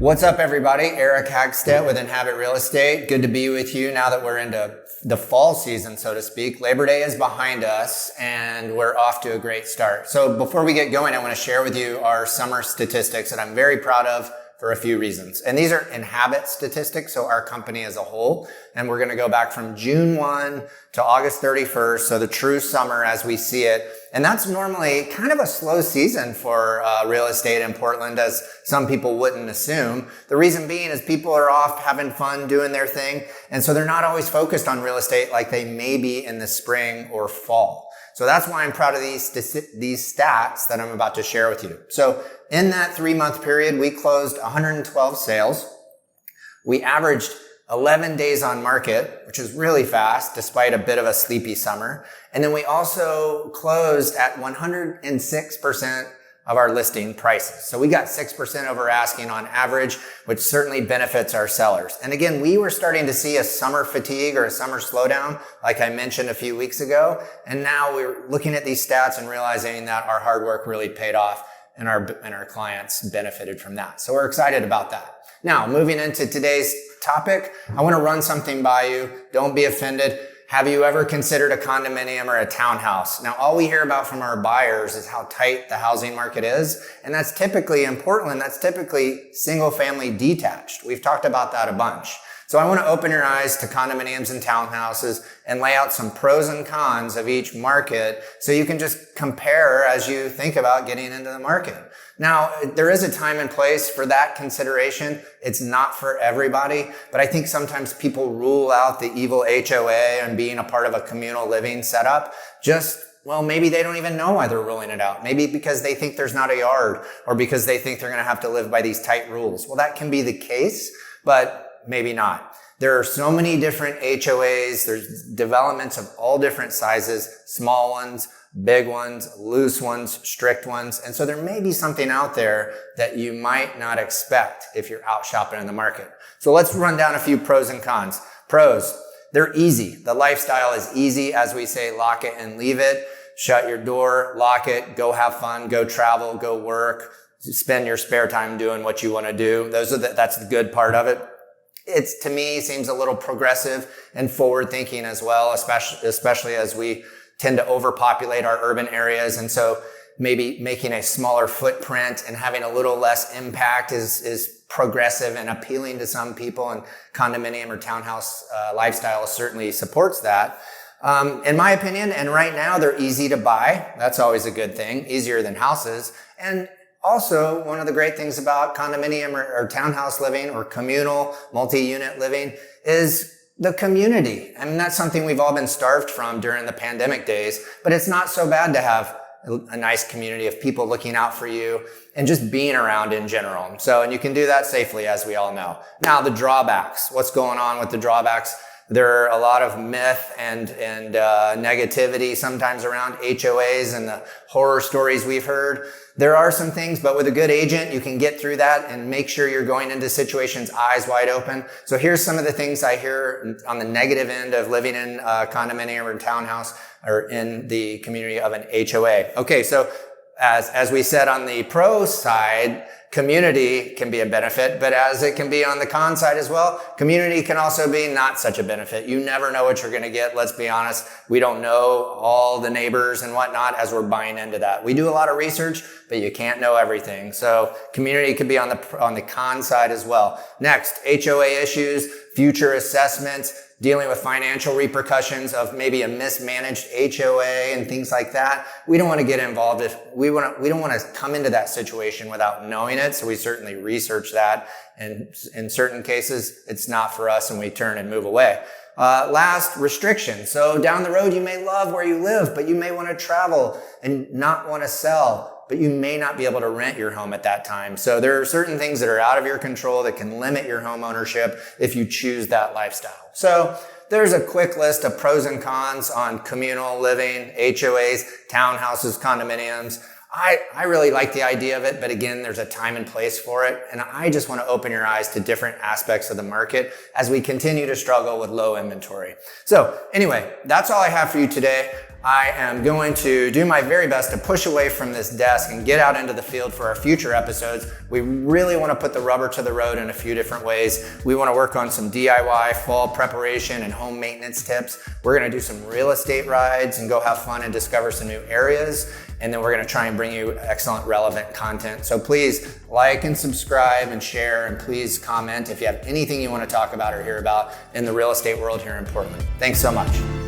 What's up, everybody? Eric Hagstette with Inhabit Real Estate. Good to be with you now that we're into the fall season, so to speak. Labor Day is behind us and we're off to a great start. So before we get going, I want to share with you our summer statistics that I'm very proud of for a few reasons. And these are Inhabit statistics, so our company as a whole. And we're going to go back from June 1 to August 31st, so the true summer as we see it. And that's normally kind of a slow season for real estate in Portland, as some people wouldn't assume. The reason being is people are off having fun, doing their thing. And so they're not always focused on real estate like they may be in the spring or fall. So that's why I'm proud of these stats that I'm about to share with you. So in that 3-month period, we closed 112 sales. We averaged 11 days on market, which is really fast despite a bit of a sleepy summer. And then we also closed at 106% of our listing prices. So we got 6% over asking on average, which certainly benefits our sellers. And again, we were starting to see a summer fatigue or a summer slowdown, like I mentioned a few weeks ago. And now we're looking at these stats and realizing that our hard work really paid off and our clients benefited from that. So we're excited about that. Now, moving into today's topic, I want to run something by you. Don't be offended. Have you ever considered a condominium or a townhouse? Now, all we hear about from our buyers is how tight the housing market is. And that's typically in Portland, that's typically single family detached. We've talked about that a bunch. So I want to open your eyes to condominiums and townhouses and lay out some pros and cons of each market so you can just compare as you think about getting into the market. Now, there is a time and place for that consideration. It's not for everybody, but I think sometimes people rule out the evil HOA and being a part of a communal living setup. Well, maybe they don't even know why they're ruling it out. Maybe because they think there's not a yard, or because they think they're going to have to live by these tight rules. Well, that can be the case, but maybe not. There are so many different HOAs. There's developments of all different sizes, small ones, big ones, loose ones, strict ones. And so there may be something out there that you might not expect if you're out shopping in the market. So let's run down a few pros and cons. Pros, they're easy. The lifestyle is easy. As we say, lock it and leave it. Shut your door, lock it, go have fun, go travel, go work, spend your spare time doing what you want to do. That's the good part of it. It's, to me, seems a little progressive and forward thinking as well, especially as we tend to overpopulate our urban areas. And so maybe making a smaller footprint and having a little less impact is progressive and appealing to some people, and condominium or townhouse lifestyle certainly supports that. In my opinion, and right now they're easy to buy. That's always a good thing, easier than houses. And also, one of the great things about condominium or townhouse living or communal multi-unit living is the community. I mean, that's something we've all been starved from during the pandemic days, but it's not so bad to have a nice community of people looking out for you and just being around in general. So, and you can do that safely, as we all know. Now, the drawbacks. What's going on with the drawbacks? There are a lot of myth and negativity sometimes around HOAs and the horror stories we've heard. There are some things, but with a good agent, you can get through that and make sure you're going into situations eyes wide open. So here's some of the things I hear on the negative end of living in a condominium or townhouse or in the community of an HOA. Okay, so as we said on the pro side, community can be a benefit, but as it can be on the con side as well, community can also be not such a benefit. You never know what you're going to get. Let's be honest. We don't know all the neighbors and whatnot as we're buying into that. We do a lot of research, but you can't know everything. So community could be on the con side as well. Next, HOA issues, future assessments, dealing with financial repercussions of maybe a mismanaged HOA and things like that. We don't want to get involved we don't want to come into that situation without knowing it. So we certainly research that. And in certain cases, it's not for us and we turn and move away. Last, restrictions. So down the road, you may love where you live, but you may want to travel and not want to sell, but you may not be able to rent your home at that time. So there are certain things that are out of your control that can limit your home ownership if you choose that lifestyle. So there's a quick list of pros and cons on communal living, HOAs, townhouses, condominiums. I really like the idea of it, but again, there's a time and place for it. And I just want to open your eyes to different aspects of the market as we continue to struggle with low inventory. So anyway, that's all I have for you today. I am going to do my very best to push away from this desk and get out into the field for our future episodes. We really want to put the rubber to the road in a few different ways. We want to work on some DIY fall preparation and home maintenance tips. We're going to do some real estate rides and go have fun and discover some new areas. And then we're going to try and bring you excellent, relevant content. So please like and subscribe and share, and please comment if you have anything you want to talk about or hear about in the real estate world here in Portland. Thanks so much.